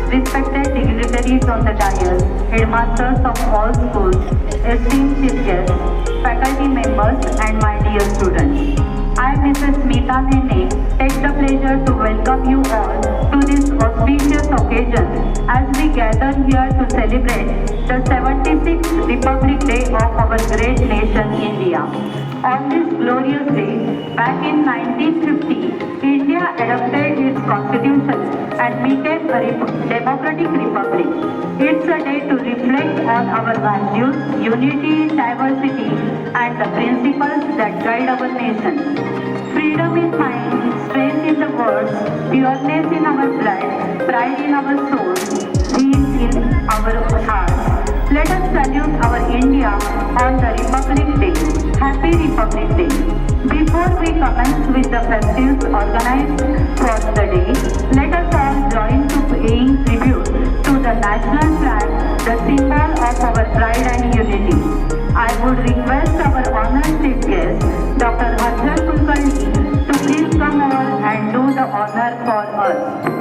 respected dignitaries on the dais, headmasters of all schools, esteemed chief guests, faculty members, and my dear students. I, Mrs. Smita Nene, take the pleasure to welcome you all to this auspicious occasion as we gather here to celebrate the 76th Republic Day of our great nation, India. On this glorious day, back in 1950, India adopted its constitution and became a democratic republic. It's a day to reflect on our values, unity, diversity, and the principles that guide our nation. Freedom in mind, strength in the words, pureness in our blood, pride in our souls, peace in our hearts. Let us salute our India on the Republic Day. Happy Republic Day. Before we commence with the festivities organized for the day, let us all join to paying tribute to the national flag, the symbol of our pride and unity. I would request our honored chief guest, Dr. Harshal Kulkarni, to please come over and do the honor for us.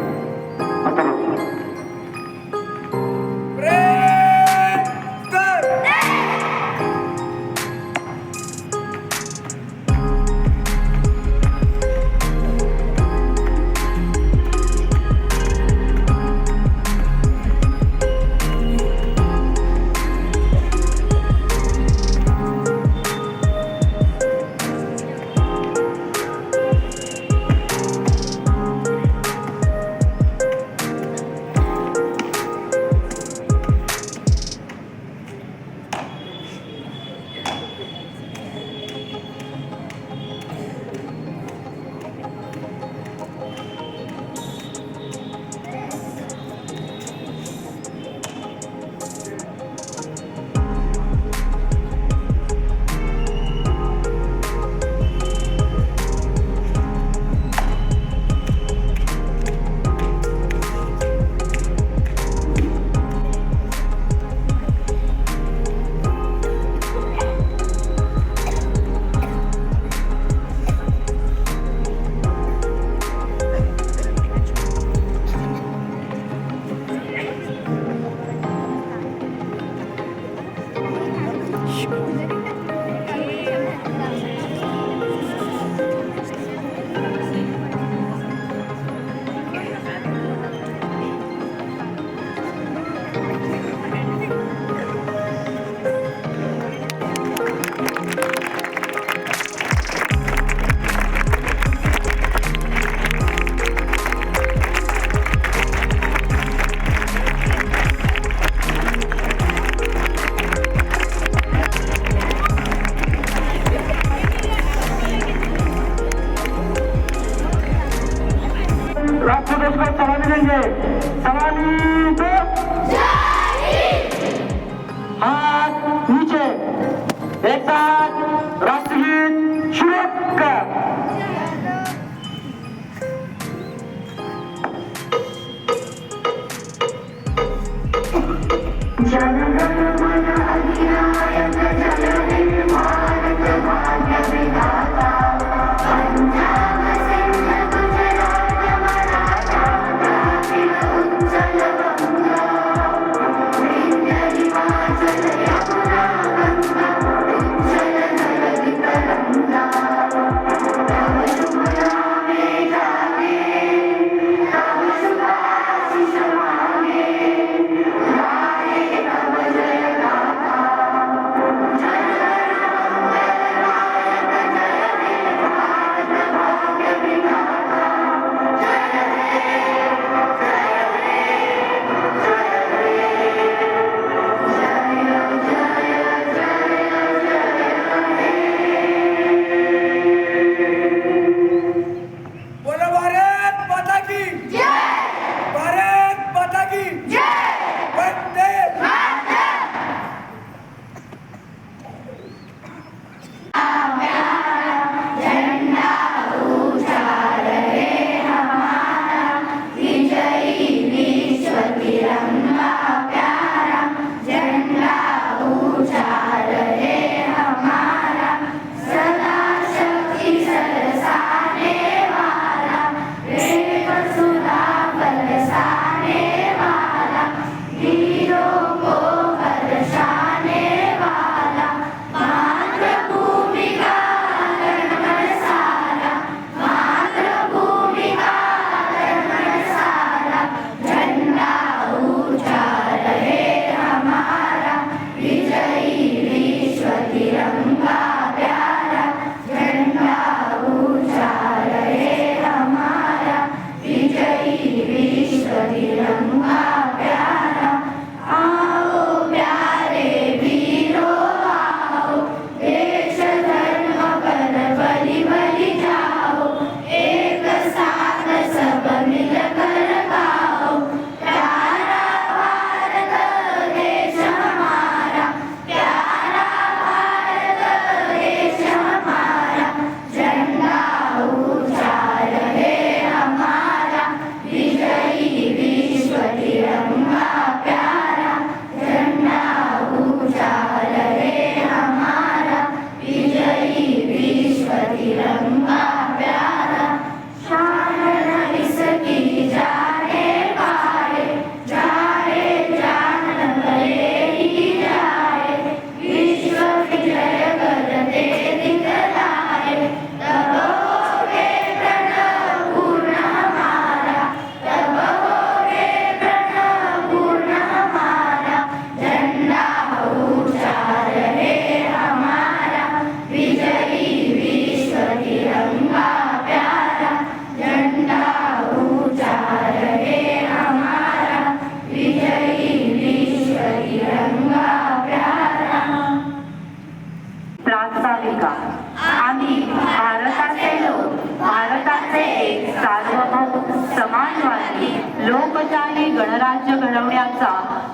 लोकशाही गणराज्य घडवण्याचा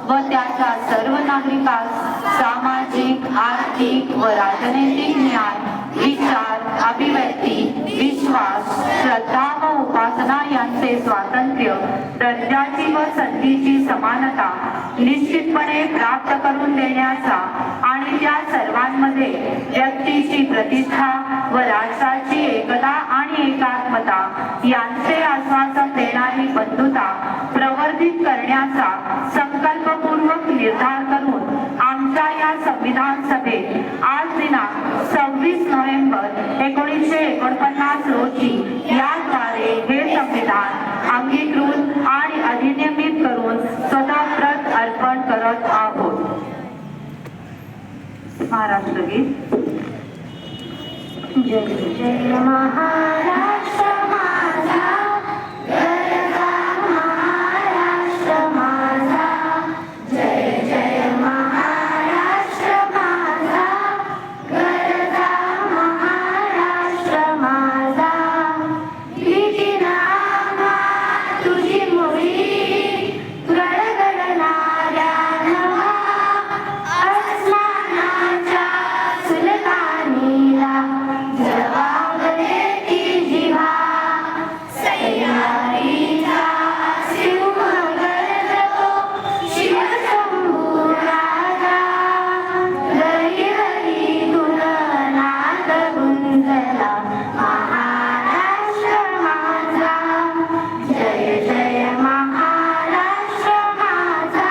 व त्याचा सर्व नागरिकांस सामाजिक, आर्थिक व राजनैतिक न्याय, विचार, अभिव्यक्ती, विश्वास, श्रद्धा व उपासना यांचे स्वातंत्र्य, दर्जाची व संधीची समानता निश्चितपणे प्राप्त करून देण्याचा आणि त्या सर्वांमध्ये व्यक्तीची प्रतिष्ठा व राष्ट्राची एकता आणि एकात्मता यांचे आश्वासन देणारी बंधुता प्रवर्धित करण्याचा संकल्पपूर्वक निर्धार करून आमच्या या संविधान सभेत आज दिनांक 26 नोव्हेंबर 1949 रोजी याद्वारे हे संविधान अंगीकृत आणि अधिनियमित करून स्वतःप्रत अर्पण करत आहोत. महाराष्ट्र गीत. जय जय महाराष्ट्र माझा, गरजा महाराष्ट्र माझा. जय जय महाराष्ट्र माझा, गरजा महाराष्ट्र माझा. भीतीना तुझी मुळी गडगडणाऱ्या नभा, अस्मानाच्या सुलतानीला जबाबदे ती जिव्हा. सह्याद्रीचा सिंह गर्जतो शिवशंभू राजा. हरी हरी तुन नाद गुंजला महाराष्ट्र माझा. जय जय महाराष्ट्र माझा,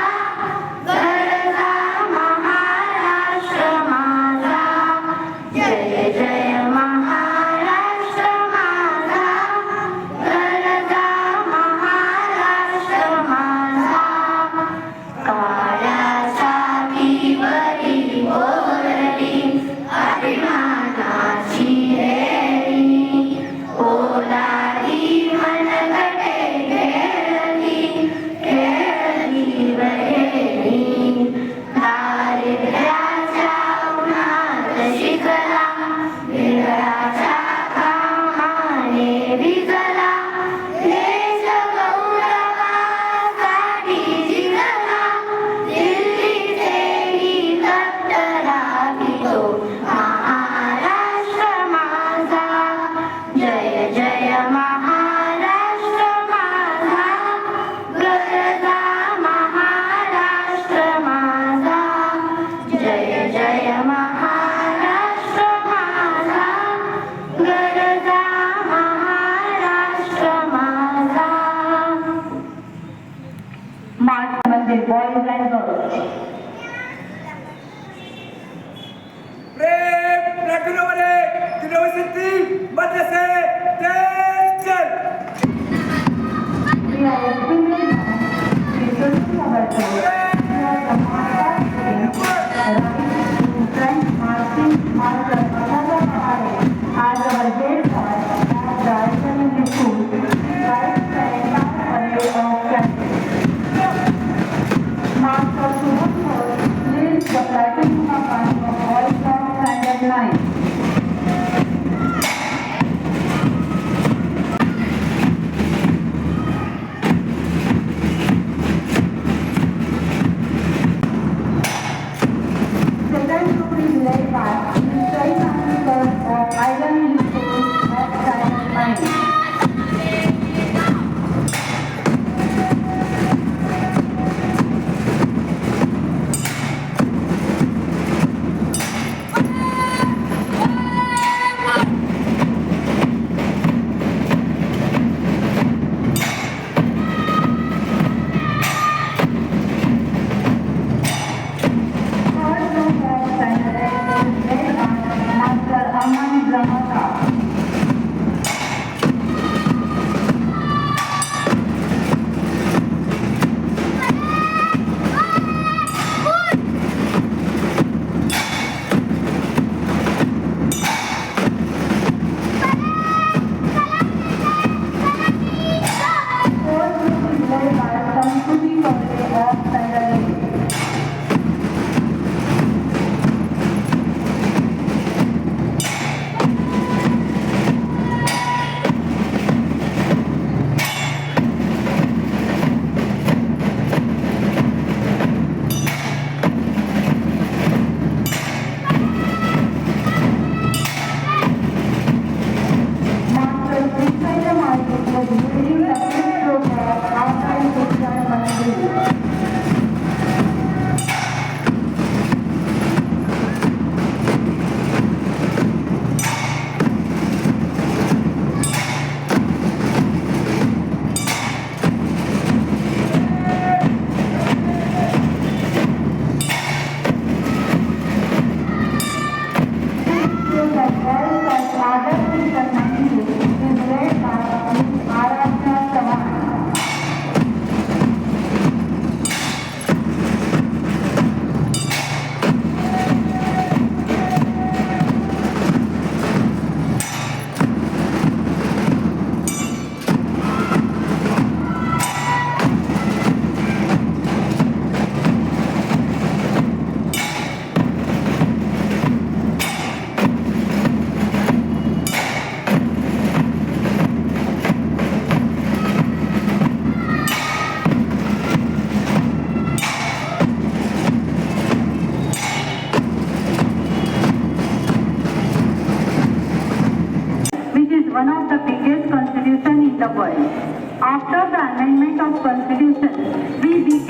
गरजा महाराष्ट्र माझा. जय जय महाराष्ट्र माझा, गरजा महाराष्ट्र माझा. काळ्यासाठी बरी ओरली अभिमानाची रेडी. पोलादी मनगटे खेळली खेळली बहिणी. दारिद्र्याच्या उन्हात शिकला, विरहाच्या घामाने भिजला. देश गौरवासाठी जिंकला, दिल्लीचेही तप्त राहिलो महाराष्ट्र माझा. जय जय महाराष्ट्र माझा, गरजा महाराष्ट्र माझा. जय जय महाराष्ट्र माझा, गरजा महाराष्ट्र माझा. मार्चमध्ये बॉयज अँड गर्ल्स. प्रेम रखने यूनिवर्सिटी मदरसे तेज चल. We are extremely grateful to our church for the right to French marching master Mahara Mahare as our head boy at the Assembly School, right the entire array of candidates. Master Subodh leads the platinum band of all from standard 9. Second group is led by Mr. Sankar of Island School of Standard 9. Third group of Standard 8 is led by Master Aman Brahmata. Fourth group is led by Samshuti Kaure of Standard 8.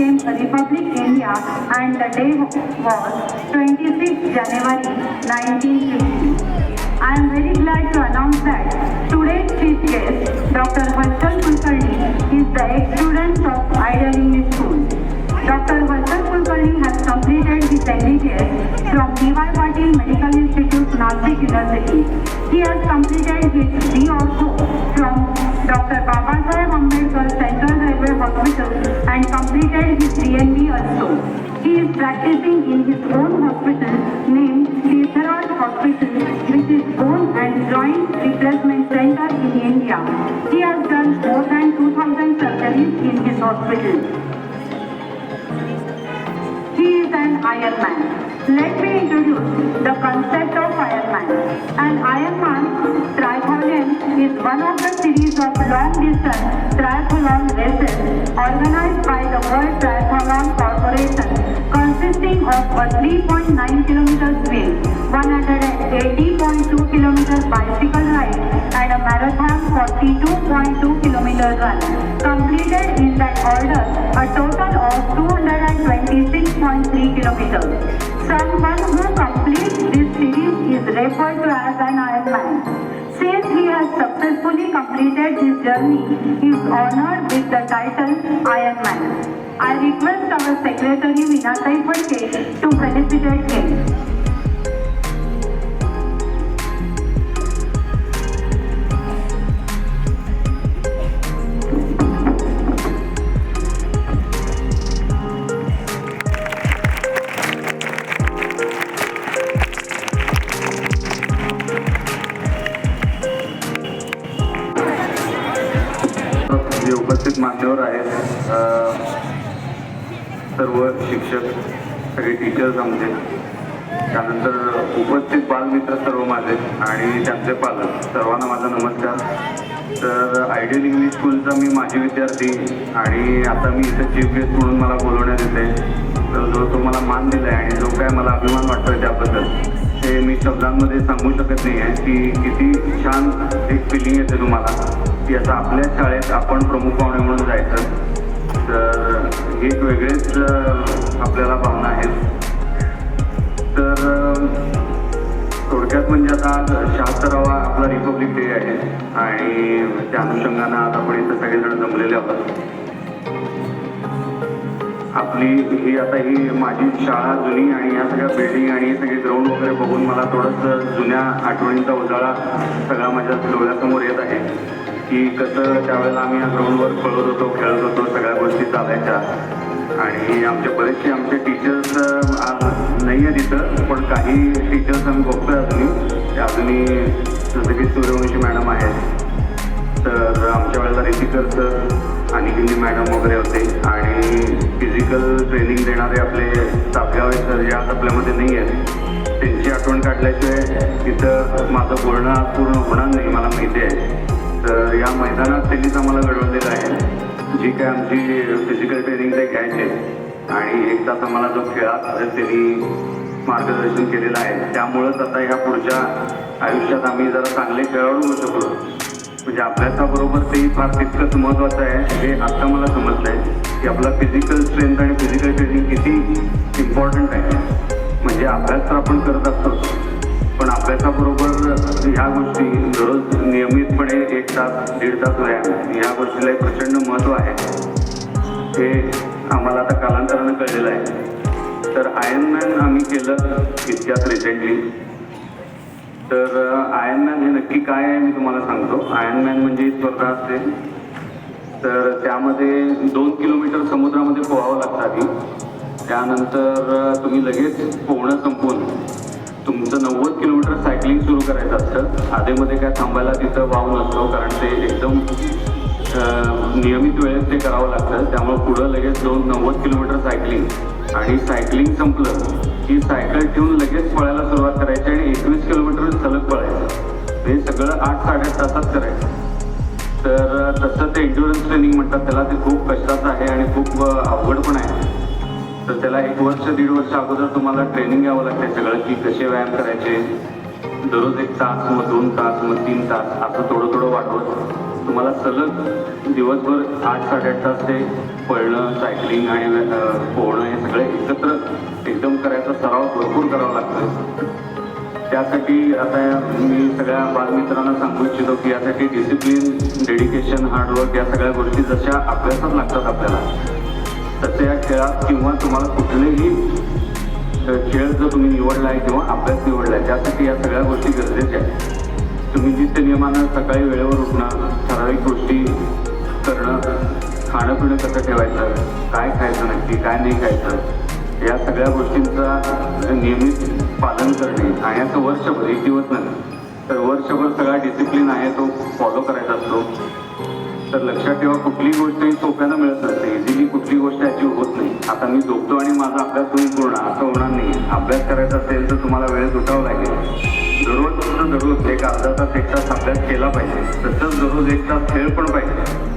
became a Republic India and the day was 26 January 1950. I am very glad to announce that today's chief guest, Dr. Harshal Kulkarni, is the ex-student of Ideal English School. Dr. Harshal Kulkarni has completed his MBBS from D.Y. Patil Medical Institute, Nashik University. He has completed his D.Ortho from Dr. Babasaheb Ambedkar Central Railway Hospital and completed his DNB also. He is practicing in his own hospital named Tirtharaj Hospital, which is Bone and Joint Replacement Center in India. He has done more than 2,000 surgeries in his hospital. He is an Ironman. Let me introduce the concept of Ironman. An Ironman triathlon is one of the series of long-distance triathlon races organized by the World Triathlon Corporation, consisting of a 3.9 km swim, 180.2 km bicycle ride, and a marathon 42.2 km run. Completed in that order, a total of 226.3 km. Someone who completes this series is referred to as an Ironman. Since he has successfully completed his journey, he is honored with the title Ironman. I request our Secretary Vinatai Phadke to felicitate him. जे उपस्थित मान्यवर आहेत, सर्व शिक्षक, सगळे teachers आमचे, त्यानंतर उपस्थित बालमित्र सर्व माझे आणि त्यांचे पालक, सर्वांना माझा नमस्कार. तर आयडियल इंग्लिश स्कूलचा मी माजी विद्यार्थी आणि आता मी इथं चीफ गेस्ट म्हणून मला बोलवण्यात येते. तर जो तो मला मान दिला आहे आणि जो काय मला अभिमान वाटतो त्याबद्दल ते मी शब्दांमध्ये सांगू शकत नाही आहे की किती छान एक फिलिंग येते तुम्हाला की आता आपल्या शाळेत आपण प्रमुख पाहुणे म्हणून जायचं. तर एक वेगळेच आपल्याला भावना आहेत. तर थोडक्यात म्हणजे आता आज 76वा आपला रिपब्लिक डे आहे आणि त्या अनुषंगानं आज आपण इथं सगळेजण जमलेले आहोत. आपली ही माझी शाळा जुनी आणि या सगळ्या बिल्डिंग आणि हे सगळे ग्राउंड वगैरे बघून मला थोडंसं जुन्या आठवणींचा उजाळा सगळा माझ्या डोळ्यासमोर येत आहे की कसं त्यावेळेला आम्ही या ग्राउंडवर पळत होतो, खेळत होतो, सगळ्या गोष्टी चालायच्या. आणि आमचे बरेचसे आमचे टीचर्स आज नाही आहेत तिथं, पण काही टीचर्स आम्ही बघतोय अजूनही जसं की सूर्यवंशी मॅडम आहेत. तर आमच्या वेळेला रेतीकर सर आणि हिंदी मॅडम वगैरे होते आणि फिजिकल ट्रेनिंग देणारे आपले तापगावे सर जे आज आपल्यामध्ये नाही आहेत, त्यांची आठवण काढल्याशिवाय तिथं माझं बोलणं आज पूर्ण होणार नाही मला माहिती आहे. तर या मैदानात त्यांनीच आम्हाला घडवलेलं आहे. जी काय आमची फिजिकल ट्रेनिंग ते घ्यायचे आणि एक तास आम्हाला जो खेळात त्यांनी मार्गदर्शन केलेलं आहे, त्यामुळंच आता ह्या पुढच्या आयुष्यात आम्ही जरा चांगले खेळाडू होऊ शकलो. म्हणजे अभ्यासाबरोबर तेही फार तितकंच महत्त्वाचं आहे हे आत्ता मला समजलं आहे की आपला फिजिकल स्ट्रेंथ आणि फिजिकल ट्रेनिंग किती इम्पॉर्टंट आहे. म्हणजे अभ्यास तर आपण करत असतो, पण अभ्यासाबरोबर ह्या गोष्टी दररोज नियमितपणे 1 तास 1.5 तास व्यायाम ह्या गोष्टीला प्रचंड महत्त्व आहे. हे आम्हाला आता कालांतरानं कळलेलं आहे. तर आयर्नमॅन आम्ही केलं इतक्यात रिसेंटली. तर आयर्नमॅन हे नक्की काय आहे मी तुम्हाला सांगतो. आयर्नमॅन म्हणजे स्पर्धा असते, तर त्यामध्ये 2 किलोमीटर समुद्रामध्ये पोहावं लागतं आधी. त्यानंतर तुम्ही लगेच पोहणं संपवून तुमचं 90 किलोमीटर सायकलिंग सुरू करायचं असतं. आधीमध्ये काय थांबायला तिथं वाव नसतो, कारण ते एकदम नियमित वेळेत ते करावं लागतं. त्यामुळे पुढं लगेच 90 किलोमीटर सायकलिंग आणि सायकलिंग संपलं की सायकल ठेवून लगेच पळायला सुरुवात करायची आणि 21 किलोमीटर सलग पळायचं. हे सगळं 8-8.5 तासात करायचं. तर तसं ते एन्ड्युरन्स ट्रेनिंग म्हणतात त्याला. ते खूप कष्टाचं आहे आणि खूप अवघड पण आहे. तर त्याला 1 वर्ष 1.5 वर्ष अगोदर तुम्हाला ट्रेनिंग घ्यावं लागतं सगळं की कसे व्यायाम करायचे. दररोज 1 तास, मग 2 तास, मग 3 तास असं थोडं वाढवत तुम्हाला सलग दिवसभर 8-8.5 तास ते पळणं, सायकलिंग आणि पोहणं हे सगळे एकत्र एकदम करायचा सराव भरपूर करावा लागतो. त्यासाठी आता मी सगळ्या बालमित्रांना सांगू इच्छितो की यासाठी डिसिप्लिन, डेडिकेशन, हार्डवर्क या सगळ्या गोष्टी जशा अभ्यासात लागतात आपल्याला, तसं या खेळात किंवा तुम्हाला कुठलेही खेळ जर तुम्ही निवडला आहे किंवा अभ्यास निवडला आहे त्यासाठी या सगळ्या गोष्टी गरजेच्या आहेत. तुम्ही नित्यनियमानं सकाळी वेळेवर उठणं, ठराविक गोष्टी करणं, खाणं पिणं कसं ठेवायचं, काय खायचं नक्की काय नाही खायचं, या सगळ्या गोष्टींचा नियमित पालन करणे आणि असं वर्षभर, एक दिवस नाही तर वर्षभर सगळा डिसिप्लिन आहे तो फॉलो करायचा असतो. तर लक्षात ठेवा, कुठली गोष्ट ही सोप्यानं मिळत नसते, इझिली कुठली गोष्ट अचीव होत नाही. आता मी झोपतो आणि माझा अभ्यास होईल पूर्ण असं होणार नाही. अभ्यास करायचा असेल तर तुम्हाला वेळेत उठावं लागेल. दररोज एक अर्धा तास, एक तास अभ्यास केला पाहिजे. तसंच दररोज एक तास खेळ पण पाहिजे.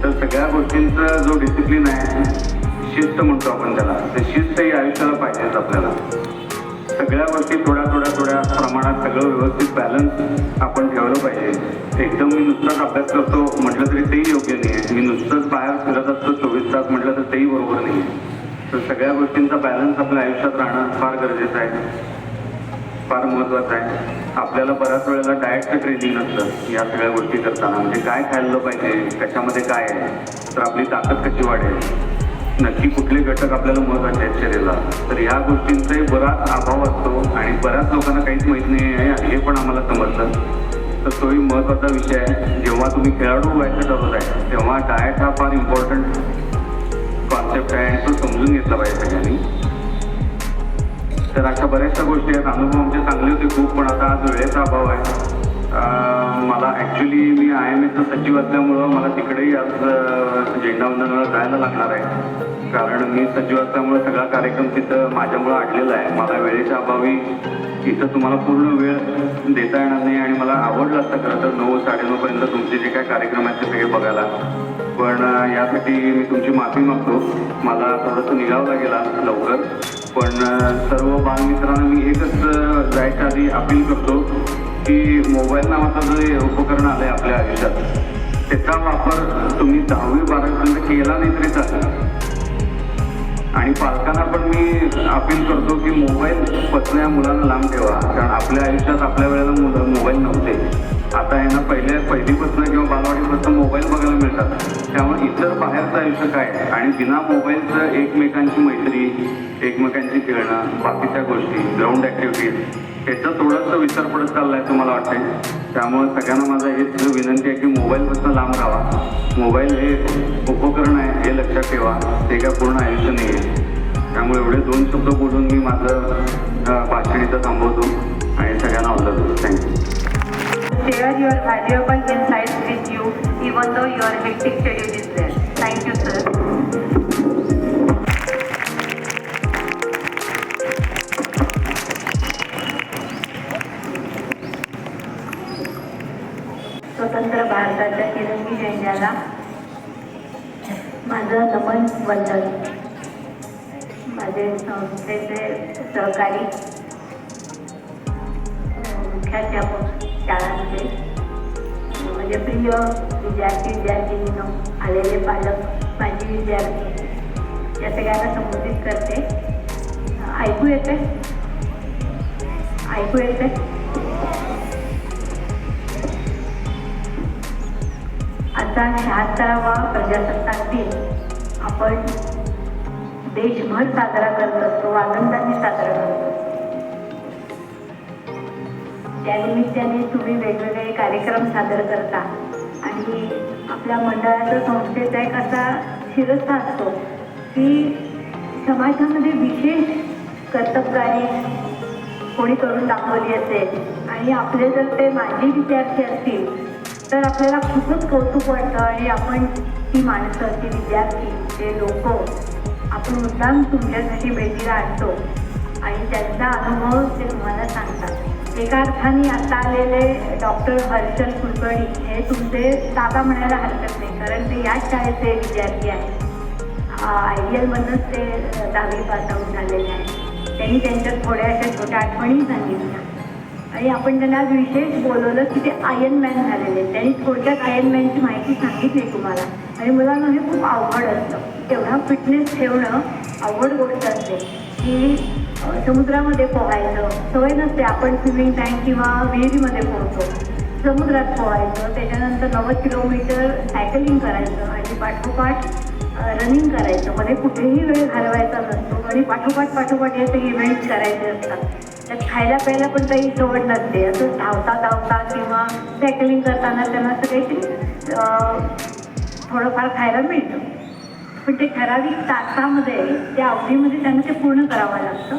तर सगळ्या गोष्टींचा जो डिसिप्लिन आहे, शिस्त म्हणतो आपण त्याला, ते शिस्त ही आयुष्याला पाहिजेच आपल्याला. सगळ्या गोष्टी थोड्या प्रमाणात सगळं व्यवस्थित बॅलन्स आपण ठेवलं पाहिजे. एकदम मी नुसताच अभ्यास करतो म्हटलं तरी तेही योग्य नाही आहे. मी नुसतंच बाहेर फिरत असतो 24 तास म्हटलं तर तेही बरोबर नाही आहे. तर सगळ्या गोष्टींचा बॅलन्स आपल्या आयुष्यात राहणं फार गरजेचं आहे, फार महत्त्वाचं आहे. आपल्याला बऱ्याच वेळेला डाएटचं ट्रेनिंग नसतं या सगळ्या गोष्टी करताना. म्हणजे काय खाल्लं पाहिजे, कशामध्ये काय आहे, तर आपली ताकद कशी वाढेल, नक्की कुठले घटक आपल्याला महत्त्वाचे आहेत शरीराला, तर ह्या गोष्टींचाही बराच अभाव असतो आणि बऱ्याच लोकांना काहीच माहीत नाही आहे हे पण आम्हाला समजतं. तर तोही महत्त्वाचा विषय आहे. जेव्हा तुम्ही खेळाडू व्हायचं ठरवत आहे तेव्हा डाएट हा फार इम्पॉर्टंट कॉन्सेप्ट आहे आणि तो समजून घेतला पाहिजे सगळ्यांनी. तर अशा बऱ्याचशा गोष्टी आहेत. अनुभव आमचे चांगले होते खूप, पण आता आज वेळेचा अभाव आहे. मला ॲक्च्युली मी IMAचा सचिव असल्यामुळं मला तिकडेही आज झेंडावंदनाला जायला लागणार आहे, कारण मी सचिव असल्यामुळे सगळा कार्यक्रम तिथं माझ्यामुळं अडलेला आहे. मला वेळेच्या अभावी इथं तुम्हाला पूर्ण वेळ देता येणार नाही आणि मला आवडलं असतं खरं तर 9, 9:30पर्यंत तुमचे जे काय कार्यक्रम आहेत ते सगळे बघायला. पण यासाठी मी तुमची माफी मागतो. मला थोडंसं निघावं लागेल आज लवकर. पण सर्व बालमित्रांना मी एकच जायच्या आधी अपील करतो की मोबाईल नावाचं जे उपकरण आलं आहे आपल्या आयुष्यात, त्याचा वापर तुम्ही 10वी 12वीपर्यंत केला नाही तरी चालेल. आणि पालकांना पण मी अपील करतो की मोबाईल पसण्या मुलांना लांब ठेवा, कारण आपल्या आयुष्यात आपल्या वेळेला मोबाईल नव्हते. आता आहे ना, पहिलीपासून किंवा बालवाडीपासून मोबाईल बघायला मिळतात. त्यामुळे इतर बाहेरचं आयुष्य काय आहे आणि बिना मोबाईलचं एकमेकांची मैत्री, एकमेकांची खेळणं, बाकीच्या गोष्टी, ग्राउंड ॲक्टिव्हिटीज, ह्याचा थोडंसं विसर पडत चालला आहे तुम्हाला वाटते. त्यामुळे सगळ्यांना माझं हेच विनंती आहे की मोबाईलपासून लांब राहा. मोबाईल हे उपकरण आहे हे लक्षात ठेवा, ते काय पूर्ण आयुष्य नाही आहे. त्यामुळे एवढे 2 शब्द बोलून मी माझं भाषण इथं थांबवतो आणि सगळ्यांना आवडलं. Thank you. Share your valuable insights with you, even though your hectic schedule is there. Thank you, sir. स्वतंत्र भारताच्या तिरंगी झेंड्याला माझं नमन वंदन. माझे संस्थेचे सहकारी, मुख्याध्यापक शाळांचे, म्हणजे प्रिय विद्यार्थिनींनो, आलेले पालक, माझी विद्यार्थी, या सगळ्यांना संबोधित करते. ऐकू येते? आता 76वा प्रजासत्ताक दिन आपण देशभर साजरा करत असतो, आनंदाने साजरा करतो. त्यानिमित्ताने तुम्ही वेगवेगळे कार्यक्रम सादर करता आणि आपल्या मंडळाचा, संस्थेचा एक असा शिरस्ता असतो की समाजामध्ये विशेष कर्तबगारी कोणी करून दाखवली असेल आणि आपले जर ते माजी विद्यार्थी असतील तर आपल्याला खूपच कौतुक वाटतं आणि आपण ती माणसं, ती विद्यार्थी, ते लोक आपण मुद्दाम तुमच्यासाठी भेटीला आणतो आणि त्यांचा अनुभव ते तुम्हाला सांगतात. एका अर्थाने आता आलेले डॉक्टर हर्षल कुलकर्णी हे तुमचे दादा म्हणायला हरकत नाही, कारण ते याच शाळेचे विद्यार्थी आहेत. IDLमधूनच ते 10वी पास आऊट झालेले आहेत. त्यांनी त्यांच्या थोड्या अशा छोट्या आठवणी सांगितल्या आणि आपण त्यांना विशेष बोलवलं की ते आयर्नमॅन झालेले. त्यांनी थोडक्यात आयर्नमॅनची माहिती सांगितली तुम्हाला आणि मुलांना हे खूप अवघड असतं. एवढा फिटनेस ठेवणं अवघड गोष्ट असते की समुद्रामध्ये पोहायचं सवय नसते. आपण स्विमिंग टँक किंवा विहिरीमध्ये पोहतो, समुद्रात पोहायचं, त्याच्यानंतर 90 किलोमीटर सायकलिंग करायचं आणि पाठोपाठ रनिंग करायचं. मध्ये कुठेही वेळ घालवायचा नसतो आणि पाठोपाठ हे सगळे इव्हेंट्स करायचे असतात. त्यात खायला प्यायला पण काही सवड नसते. असं धावता किंवा सायकलिंग करताना त्यांना असं काहीतरी थोडंफार खायला मिळतं. पण ते ठराविक तासामध्ये त्या अवधीमध्ये त्यांना ते पूर्ण करावं लागतं.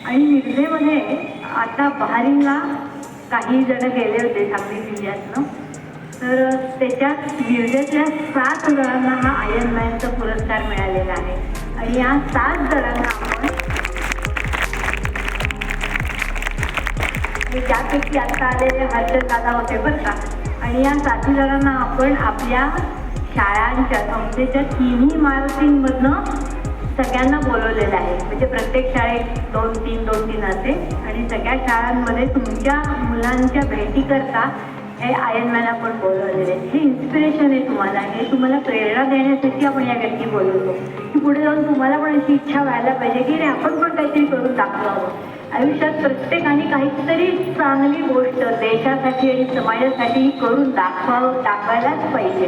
आणि निर्जेमध्ये आता बहारीनला काही जण गेले होते सांगली जिल्ह्यातनं, तर त्याच्यात निर्जेतल्या 7 जणांना हा आयर्नमॅनचा पुरस्कार मिळालेला आहे. आणि या 7 जणांना आपण त्यापैकी आता आलेले हर्षद दादा होते बरं का. आणि या 7 जणांना आपण आपल्या शाळांच्या संस्थेच्या 3ही इमारतींमधनं सगळ्यांना बोलवलेलं आहे. म्हणजे प्रत्येक शाळेत 2-3 असे आणि सगळ्या शाळांमध्ये तुमच्या मुलांच्या भेटीकरता हे आयर्नमॅन आपण बोलवलेले आहे. हे इन्स्पिरेशन आहे तुम्हाला, हे तुम्हाला प्रेरणा देण्यासाठी आपण या व्यक्ती बोलवतो की पुढे जाऊन तुम्हाला पण अशी इच्छा व्हायला पाहिजे की नाही आपण पण काहीतरी करून दाखवावं. आयुष्यात प्रत्येकाने काहीतरी चांगली गोष्ट देशासाठी आणि समाजासाठी करून दाखवायलाच पाहिजे.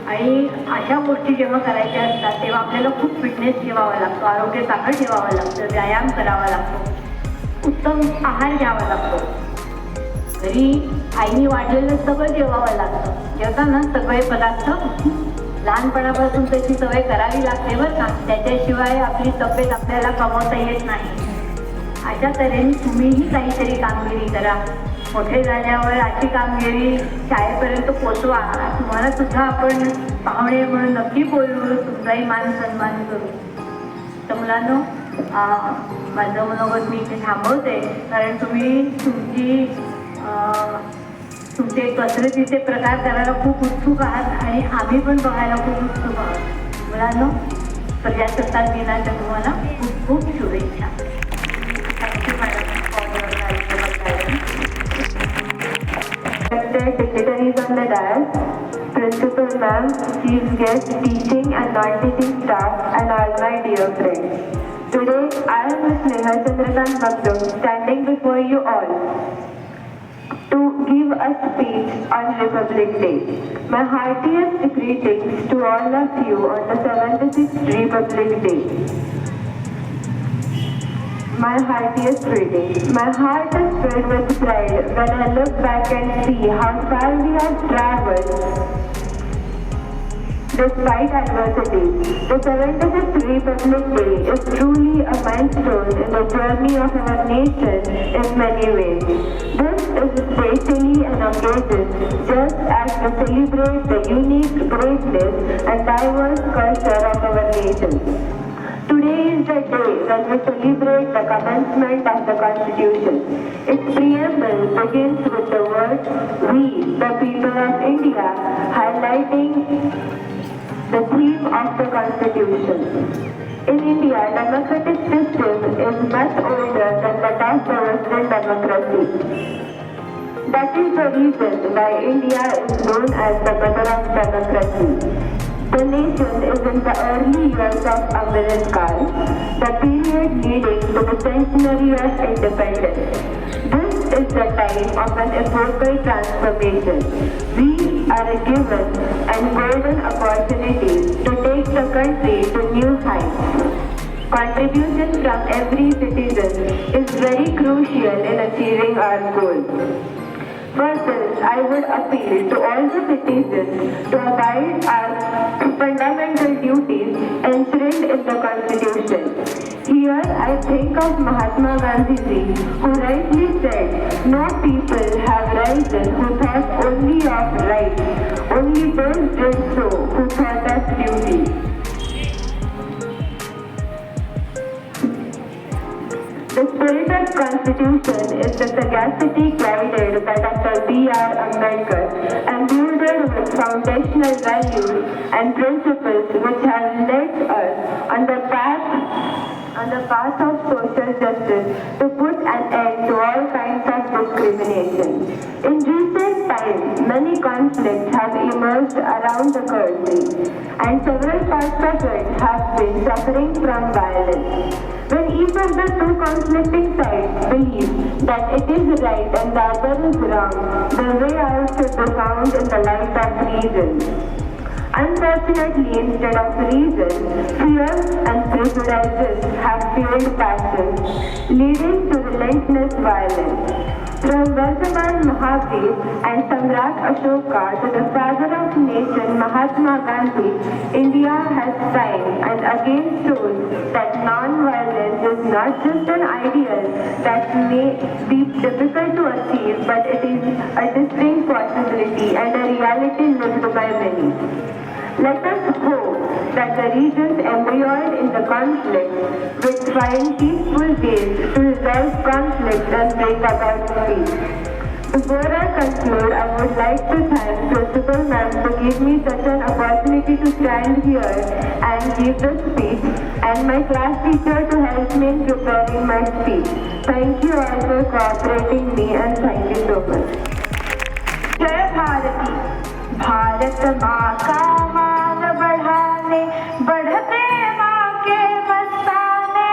आणि अशा गोष्टी जेव्हा करायच्या असतात तेव्हा आपल्याला खूप फिटनेस ठेवावा लागतो, आरोग्य चांगलं ठेवावं लागतं, व्यायाम करावा लागतो, उत्तम आहार घ्यावा लागतो. घरी आईने वाढलेलं सगळं जेवावं लागतं. जेवताना सगळे पदार्थ लहानपणापासून त्याची सवय करावी लागते बरं का. त्याच्याशिवाय आपली तब्येत आपल्याला कमवता येत नाही. अशा तऱ्हेने तुम्हीही काहीतरी कामगिरी करा. मोठे झाल्यावर अशी कामगिरी शाळेपर्यंत पोचवा. तुम्हाला सुद्धा आपण पाहुणे म्हणून नक्की बोलवू, तुमचाही मान सन्मान करू. तर मुलांनो, माझं मनोगत मी इथे थांबवते कारण तुम्ही तुमचे कसरतीचे प्रकार करायला खूप उत्सुक आहात आणि आम्ही पण बघायला खूप उत्सुक आहोत. मुलांनो, प्रजासत्ताक दिनाच्या तुम्हाला खूप खूप शुभेच्छा. Thank you madam for your guidance. Dignitaries on the dais, Principal Ma'am, Chief Guest, Teaching and Non-Teaching Staff, and all my dear friends. Today, I am Ms. Neha Chandrakant Makdum, standing before you all to give a speech on Republic Day. My heartiest greetings to all of you on the 76th Republic Day. My heartiest greetings. My heart is filled with pride when I look back and see how far we have traveled despite adversity. The 76th Republic Day is truly a milestone in the journey of our nation in many ways. This is especially an occasion just as we celebrate the unique greatness and diverse culture of our nation. Today is the day when we celebrate the commencement of the Constitution. Its preamble begins with the words, "We, the people of India," highlighting the theme of the Constitution. In India, democratic system is much older than that of the Western democracy. That is the reason why India is known as the mother of democracy. The nation is in the early years of Amritkal, the period leading to the centenary of independence. This is the time of an epochal transformation. We are given an golden opportunity to take the country to new heights. Contribution from every citizen is very crucial in achieving our goal. First, I would appeal to all the citizens to abide our fundamental duties enshrined in the Constitution. Here, I think of Mahatma Gandhi ji, who rightly said, "No people have risen who thought only of right. Only those did so who thought of duty." The spirit of Constitution is the sagacity guided by Dr. B.R. Ambedkar and builded with foundational values and principles which have led us on the path of social justice to put an end to all kinds of discrimination. In recent times, time, many conflicts have emerged around the country, and several parts of it have been suffering from violence. When each of the two conflicting sides believes that it is right and the other is wrong, the way out should be found in the light of reason. Unfortunately, instead of reason, fear and prejudices have fueled passion, leading to relentless violence. From Vardhaman Mahavir and Samrat Ashoka to the father of nation Mahatma Gandhi, India has time and again shown that non-violence is not just an ideal that may be difficult to achieve, but it is a distinct possibility and a reality lived by many. Let us hope that the regions embroiled in the conflict will find peaceful ways to resolve conflict and bring about peace. Before I conclude, I would like to thank Principal Ma'am to give me such an opportunity to stand here and give the speech, and my class teacher to help me in preparing my speech. Thank you all for cooperating me, and thank you so much. जय भारती भारत माँ का मान बढ़ाने बढ़ते माँ के मस्ताने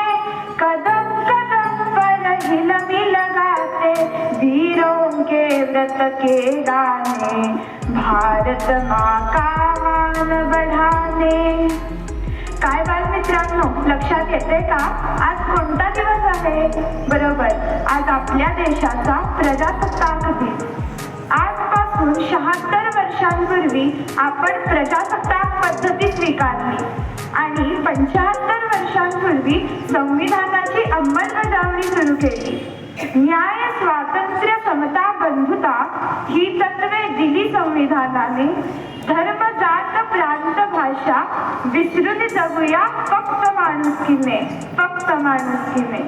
कदम कदम पर हिलमी लगाते वीरों के व्रत के गाने भारत माँ का मान बढ़ाने. काय बालमित्रांनो, लक्षात येते का आज कोणता दिवस आहे? बरोबर, आज आपल्या देशाचा प्रजासत्ताक दिन. आजपासून 76 वर्षांपूर्वी आपण प्रजासत्ताक पद्धती स्वीकारली आणि 75 वर्षांपूर्वी संविधानाची अंमलबजावणी सुरू केली. न्याय, स्वातंत्र्य, समता, बंधुता ही तत्वे दिली संविधानाने. धर्म, जात, प्रांत, भाषा विसरून जगूया फक्त माणुसकीने, फक्त माणुसकीने.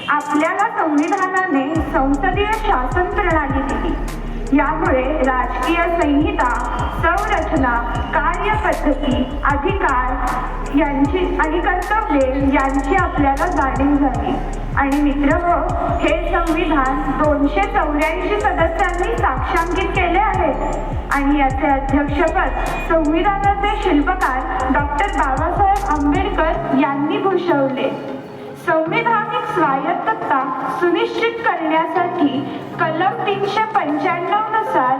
आपल्याला संविधानाने संसदीय शासन प्रणाली दिली. यामुळे राजकीय संहिता, संरचना, कार्यपद्धती, अधिकार यांची आणि कर्तव्ये यांची आपल्याला जाणीव झाली. आणि मित्रहो, हे संविधान 284 सदस्यांनी साक्षांकित केले आहे आणि याचे अध्यक्षपद संविधानाचे शिल्पकार डॉक्टर बाबासाहेब आंबेडकर यांनी भूषवले. संविधानिक स्वायत्तता सुनिश्चित करण्यासाठी कलम 395 नुसार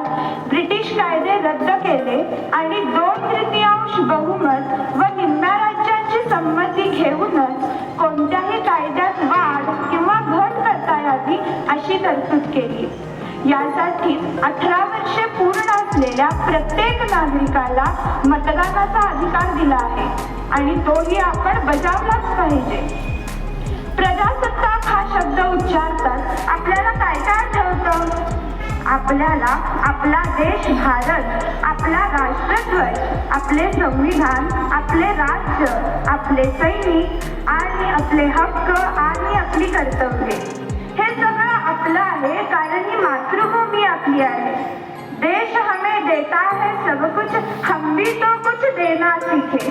ब्रिटिश कायदे रद्द केले आणि 2/3 बहुमत व निम्म्या राज्यांची संमती घेऊनच कोणत्याही कायद्यात वाढ किंवा घट करता यावी अशी तरतूद केली. यासाठी 18 वर्षे पूर्ण असलेल्या प्रत्येक नागरिकाला मतदानाचा अधिकार दिला आहे आणि तोही आपण बजावलाच पाहिजे. प्रजासत्ताक हा शब्द उच्चारतात आपल्याला काय काय आठवतं? आपल्याला आपला देश भारत, आपला राष्ट्रध्वज, आपले संविधान, आपले राज्य, आपले सैनिक आणि आपले हक्क आणि आपली कर्तव्ये. हे सगळं आपलं आहे कारण ही मातृभूमी आपली आहे. देश हमें देता है सब कुछ, हम भी तो कुछ देना सीखे.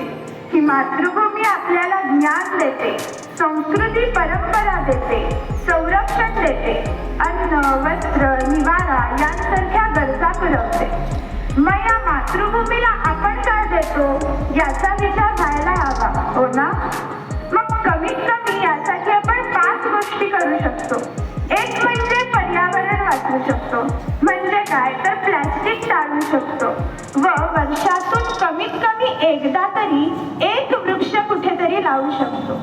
ही मातृभूमी आपल्याला ज्ञान देते, संस्कृती परंपरा देते, संरक्षण देते, अन्न, वस्त्र, निवारा यांसारख्या गरजा पुरवते. मग या मातृभूमीला आपण काय देतो याचा विचार व्हायला हवा, हो ना? मग कमीत कमी यासाठी आपण 5 गोष्टी करू शकतो. एक म्हणजे पर्यावरण वाचवू शकतो. म्हणजे काय तर प्लॅस्टिक टाळू शकतो व वर्षातून कमीत कमी एकदा तरी एक वृक्ष कुठेतरी लावू शकतो.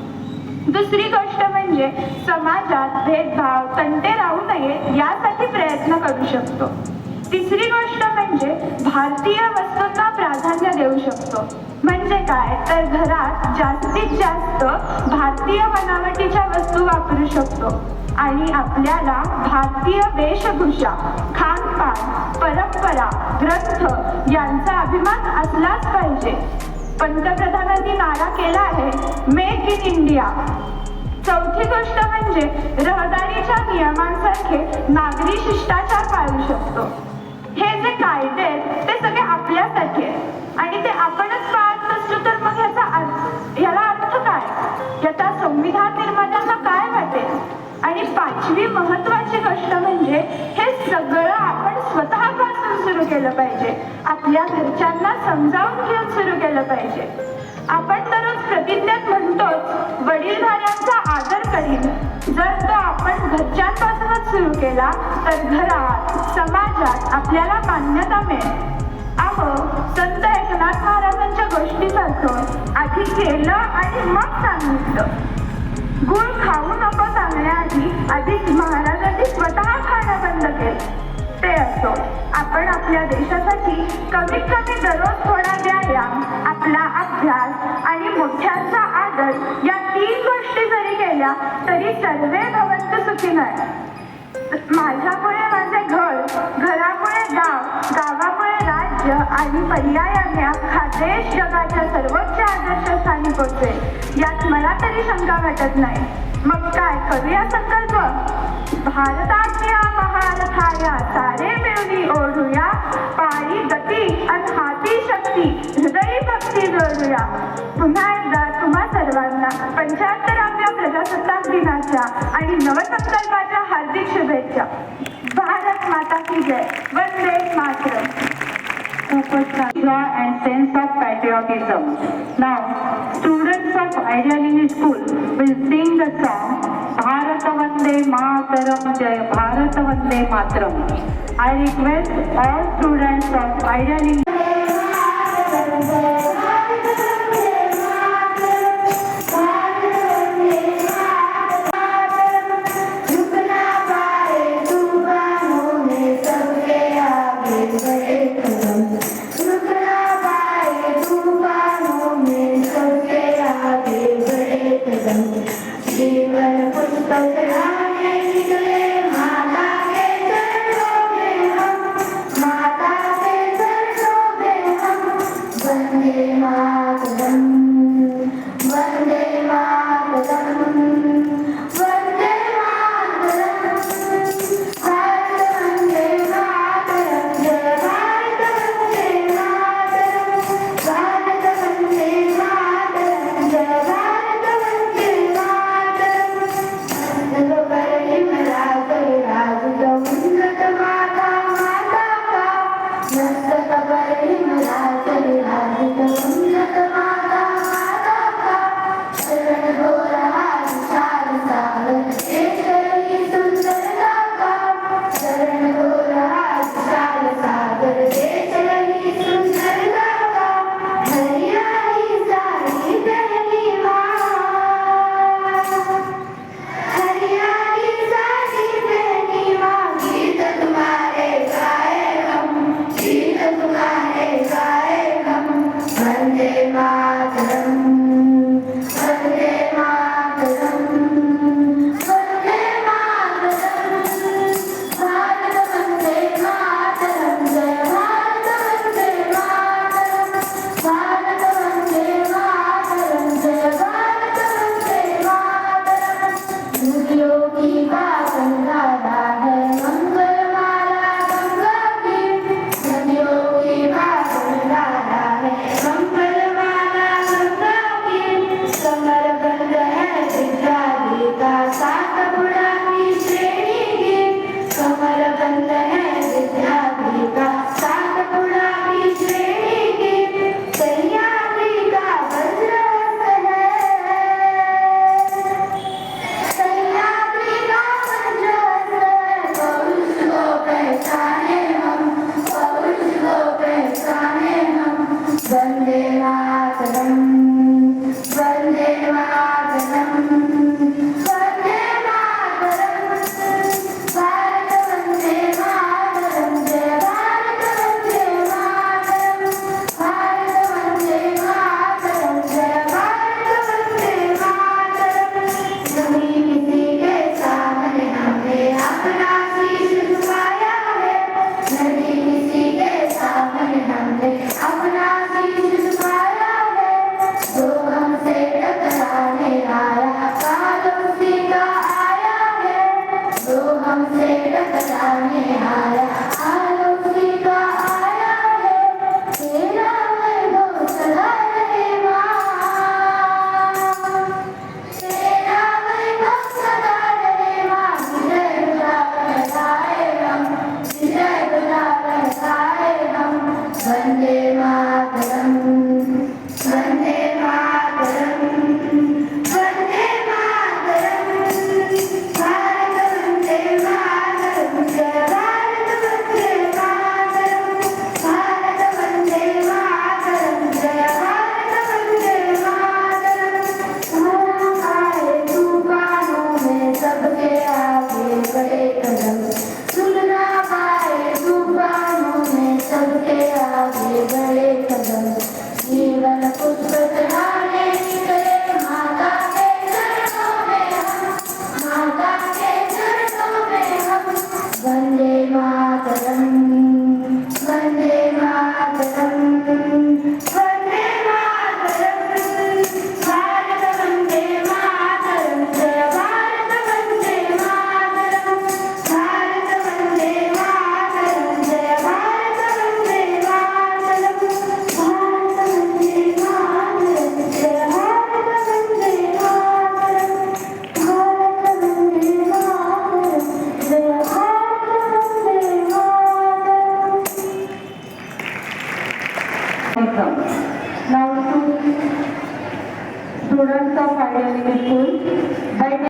दुसरी गोष्ट म्हणजे समाजात भेदभाव, तंटे राहू नये यासाठी प्रयत्न करू शकतो. तिसरी गोष्ट म्हणजे भारतीय वस्तूंना प्राधान्य देऊ शकतो. म्हणजे काय तर घरात जास्तीत जास्त भारतीय बनावटीच्या वस्तू वापरू शकतो आणि आपल्याला भारतीय वेशभूषा, खानपान, परंपरा, ग्रंथ यांचा अभिमान असलाच पाहिजे. पंतप्रधानांनी नारा केला आहे मेक इन इंडिया. चौथी गोष्ट म्हणजे रहदारीच्या नियमांसारखे नागरी शिष्टाचार पाळू शकतो. हे जे कायदे आहेत ते सगळे आपल्यासाठी आहेत आणि ते आपणच पाळत नसलो तर मग याला अर्थ काय? याचा संविधान निर्मात्यांना काय वाटेल? आणि 5 पाचवी महत्वाची गोष्ट म्हणजे हे सगळं आपण स्वतःपासून सुरू केलं पाहिजे. आपल्या घरच्यांना समजावून घेऊन सुरू केलं पाहिजे. आपण तर रोज प्रतिज्ञेत म्हणतोच वडीलधाऱ्यांचा आदर करीन. जर तो आपण घरच्यांपासूनच सुरू केला तर घरात, समाजात आपल्याला मान्यता मिळेल. अहो, संत एकनाथ महाराजांच्या गोष्टीपासून आधी केलं आणि मग सांगितलं. गुळ खाऊ नको सांगण्याआधी आधी महाराजांनी स्वतः खाणं बंद केलं. ते असो, आपण आपल्या देशासाठी कमीत कमी दररोज थोडा व्यायाम, आपला अभ्यास आणि मोठ्यांचा आदर या 3 गोष्टी जरी केल्या तरी सर्वे भवन्तु सुखिनः. माझ्यामुळे माझे घर, घरामुळे गाव, गावामुळे राज्य आणि पर्यायाने अख्खा देश जगाच्या सर्वोच्च आदर्शस्थानी पोहोचेल यात मला तरी शंका वाटत नाही. मग काय करूया संकल्प? भारताच्या महारथाया सारे मिळून ओढूया, पायी गती आणि हाती शक्ती, हृदयी भक्ती जोडूया. पुन्हा एकदा तुम्हा सर्वांना 75व्या प्रजासत्ताक दिनाच्या आणि नवसंकल्पाच्या हार्दिक शुभेच्छा. भारत माता की जय. Vande Mataram. Joy and sense of patriotism. Now, students of Idealini School will sing the song Bharat Vande Mataram Jai Bharat Vande Mataram. I request all students of Idealini जीवन पुस्तक लाने निकले, माता के चरणों में हम, माता के चरणों में हम, वंदे Elementary School by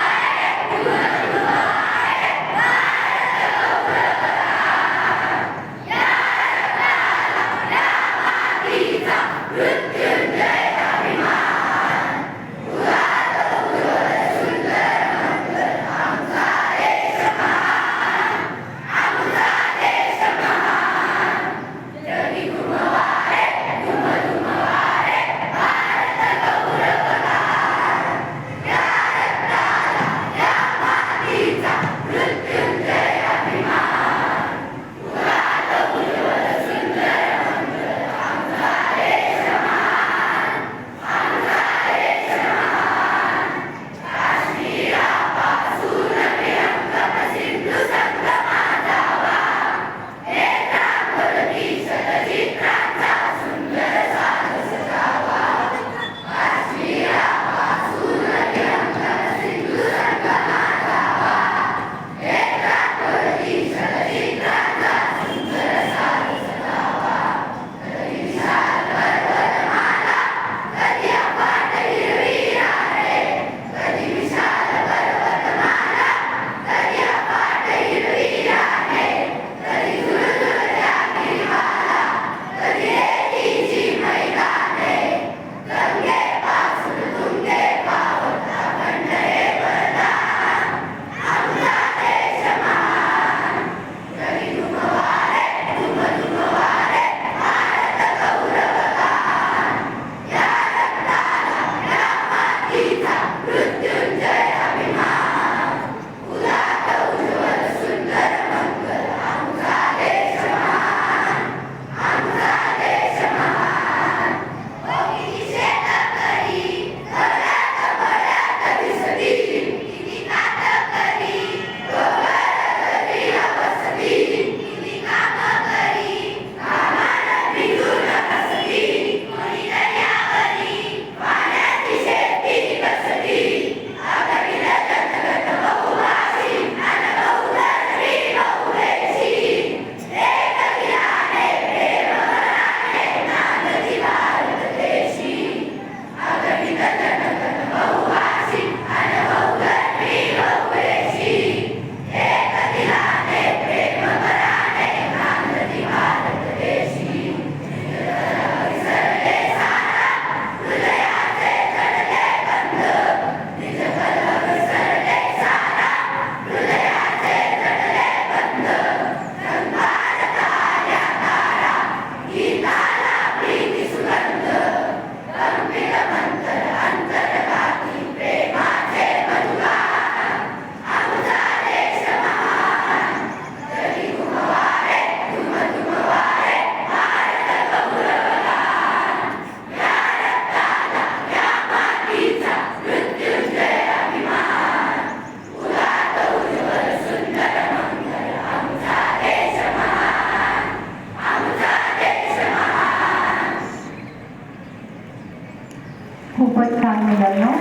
खूपच छान मुलांनो.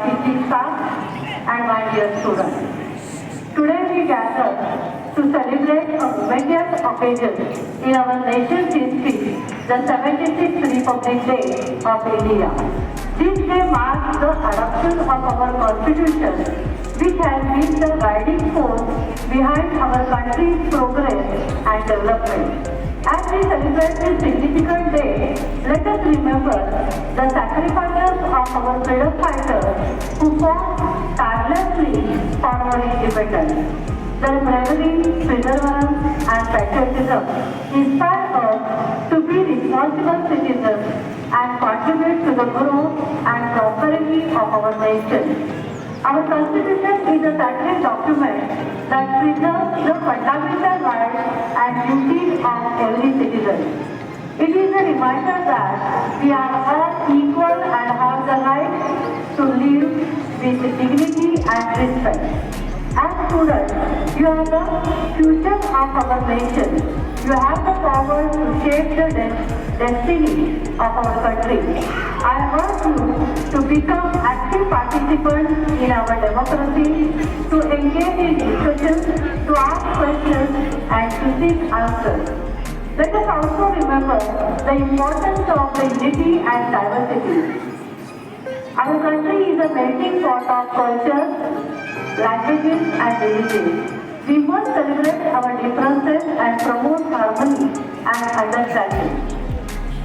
teaching staff and my dear students. Today we gather to celebrate a momentous occasion in our nation's history, the 76th Republic Day of India. This day marks the adoption of our Constitution, which has been the guiding force behind our country's progress and development. As we celebrate this significant day, let us remember the sacrifices of our freedom fighters who fought tirelessly for our independence. Their bravery, perseverance, and patriotism inspire us to be responsible citizens and contribute to the growth and prosperity of our nation. Our Constitution is a sacred document that preserves the fundamental rights and duties of every citizen. It is a reminder that we are all equal and have the right to live with dignity and respect. As students, you are the future of our nation. You have the power to shape the destiny of our country. I urge you to become active participants in our democracy, to engage in discussions, to ask questions, and to seek answers. Let us also remember the importance of the unity and diversity. Our country is a melting pot of cultures, languages and religions. We must celebrate our differences and promote harmony and understanding.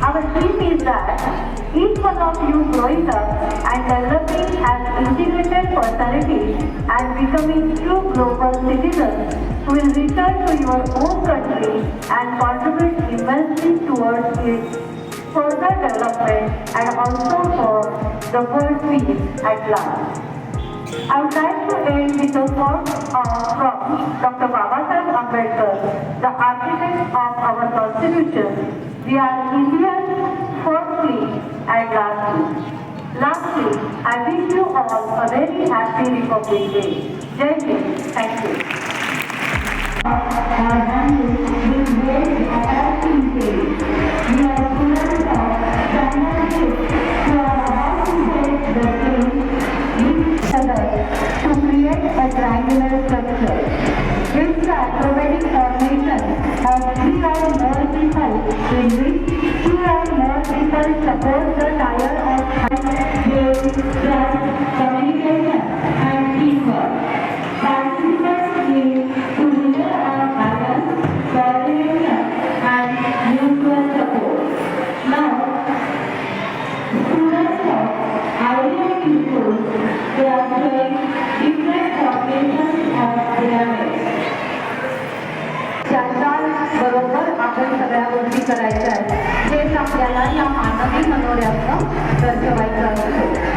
Our dream is that each one of you growing up and developing as integrated personalities and becoming true global citizens will return to your own country and contribute immensely towards its further development and also for the world peace at large. I would like to end with a quote from Dr. Babasaheb Ambedkar, the architect of our Constitution. We are Indians firstly and lastly. Lastly, I wish you all a very happy Republic Day. Jai Hind. Thank you. Our family will raise a happy day. We are students of China who are about to take the day to create a triangular structure. It's the acrobatic formation of 3 or more people in which 2 or more people support the tire of height, trust, communication and teamwork. Participants need to measure our balance, coordination and mutual support. Now, students of IIT schools, they are showing different combinations of pyramids. बरोबर आपण सगळ्या गोष्टी करायच्या आहेत हेच आपल्याला या मानवी मनोऱ्यातनं दर्शवायचं असतं.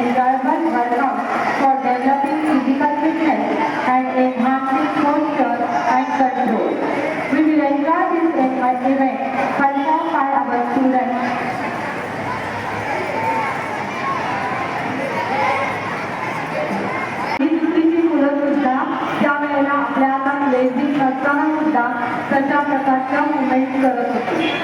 enjoyable workout for developing physical fitness and enhancing posture and control. We will enjoy this event performed by our students. ही दुसरीची मुलं सुद्धा ज्या वेळेला आपल्या हातात लेझिम नसताना सुद्धा तशा प्रकारच्या मुवमेंट करत होती.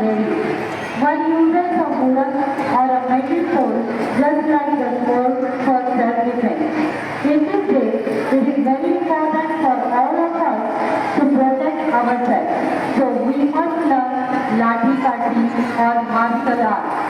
lady. One uses a wooden or a metal sword just like the sword for self-defense. In this way, it is very important for all of us to protect ourselves. So we must learn Lathi Kati or martial arts.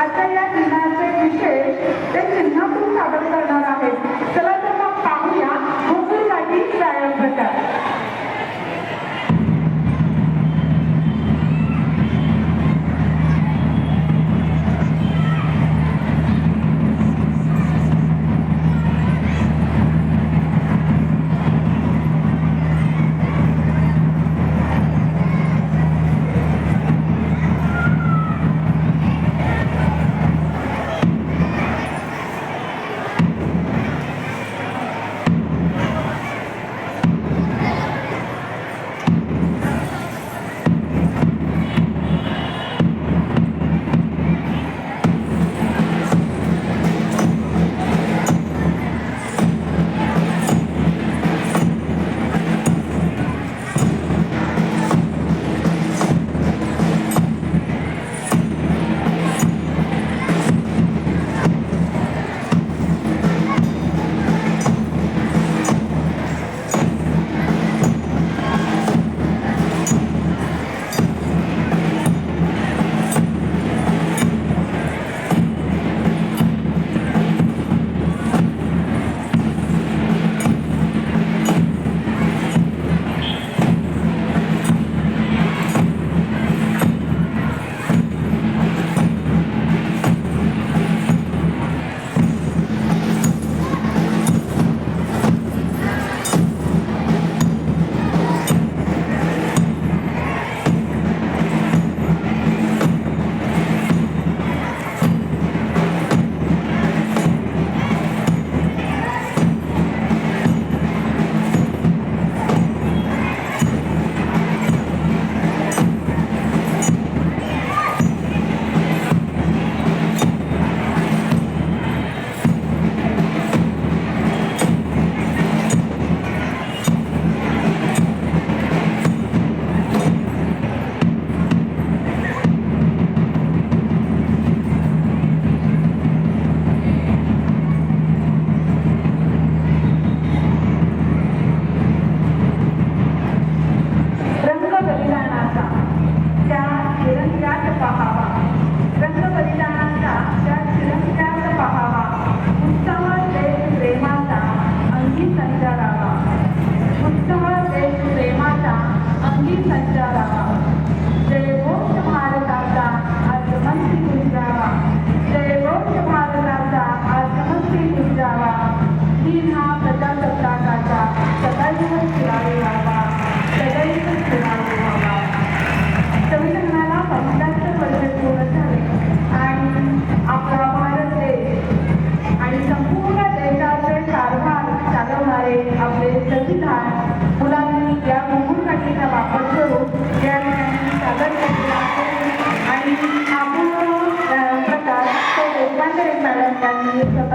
आता या दिनाचे विशेष ते चिन्ह सादर करणार आहेत. चला तर मग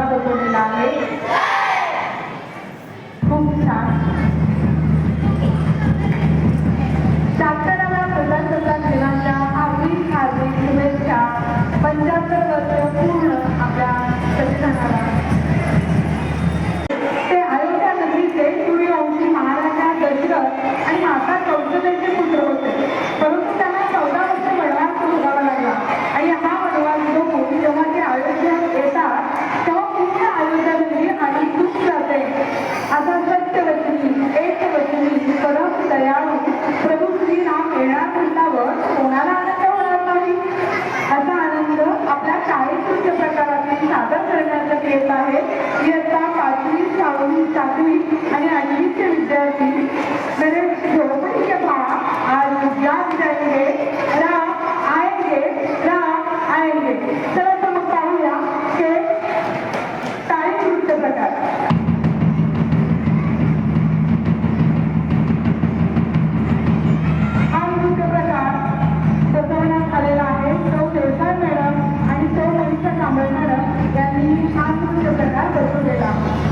बसवलेला आहे. खूप छान. शासनाला प्रजासत्ताक दिनाच्या हार्दिक हार्दिक शुभेच्छा. 75 वर्ष पूर्ण आपल्या संविधानाला. ते अयोध्या नगरीचे सूर्यवंशी महाराजा दशरथ आणि माता कौशल्याचे पुत्र होते, परंतु त्यांना 14 वर्ष वनवास भोगावा लागला. आणि हा वनवास भोगून जेव्हा ते अयोध्येत येतात तेव्हा पूर्ण अयोध्या नगरी आणि दुःख जाते. असा सत्यवचनी एकवचनी परम दयाळू प्रभू श्रीराम येणार म्हटल्यावर कोणाला आनंद होणार नाही. असा आनंद आपल्या शाळेत नृत्य प्रकारातून सादर करण्यात येत आहे. इयत्ता 5वी, 6वी, 7वी आणि 8वीचे विद्यार्थी मेरे झोपड़ी के बाहर आज याद जाएंगे राम आएंगे, राम आएंगे. चला तर मग पाहूया के टाळी नृत्य प्रकार. हा नृत्य प्रकार बसवण्यात आलेला आहे. सौ देसाई मॅडम आणि सौ मनीषा कांबळे मॅडम यांनी हा नृत्य प्रकार बसवलेला आहे.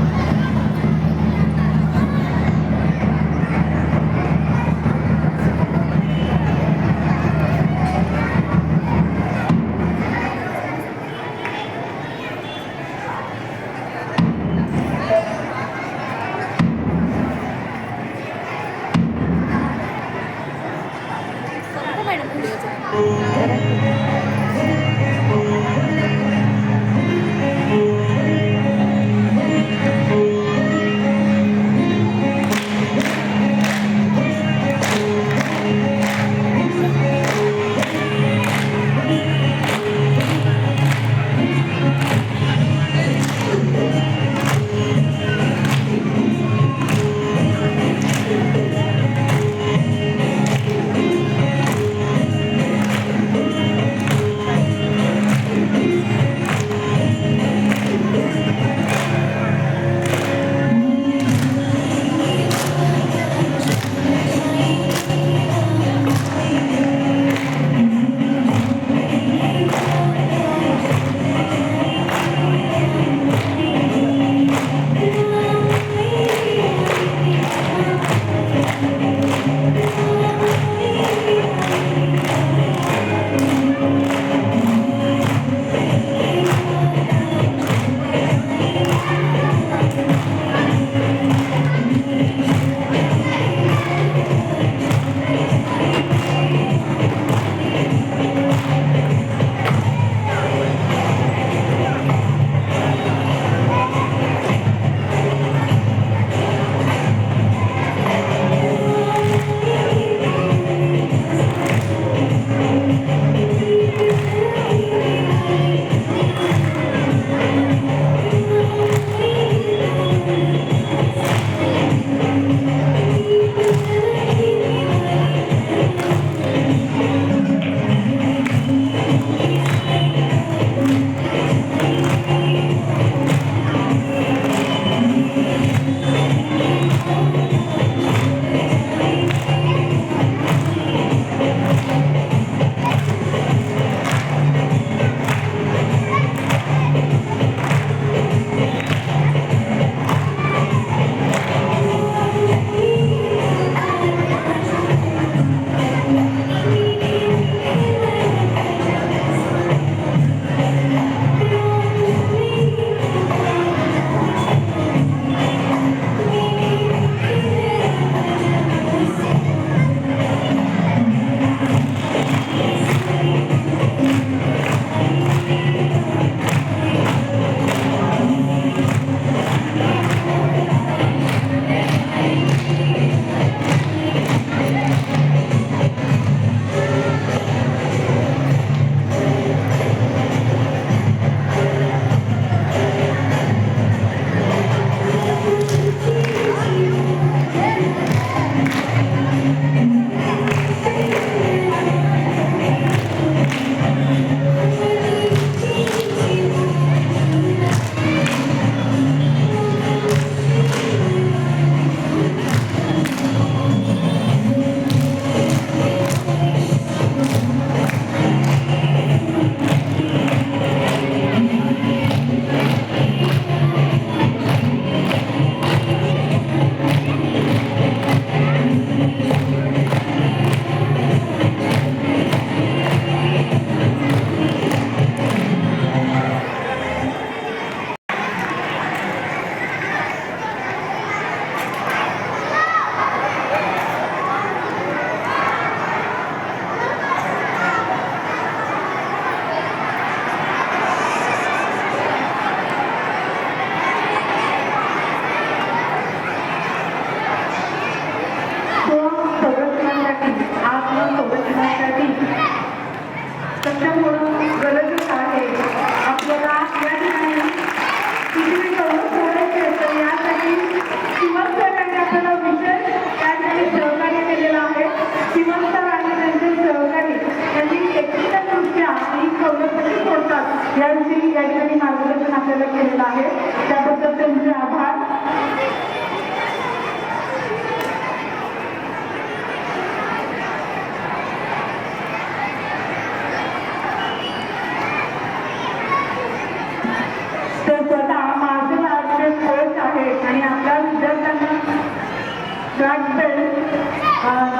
ब्रँड बेल्ट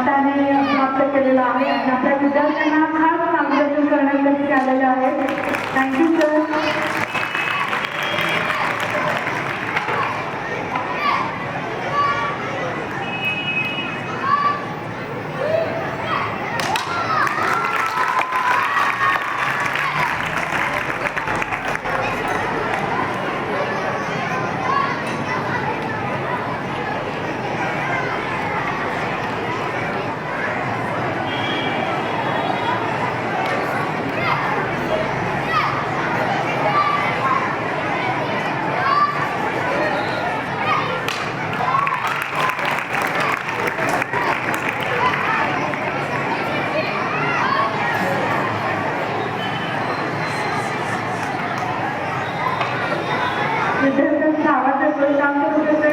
त्याने प्राप्त केलेला आहे आणि आपल्या विद्यार्थ्यांना खास मार्गदर्शन करण्यासाठी आलेले आहे. Thank you sir. विद्यार्थ्यांचा आवाज येतोय, शांत कुठे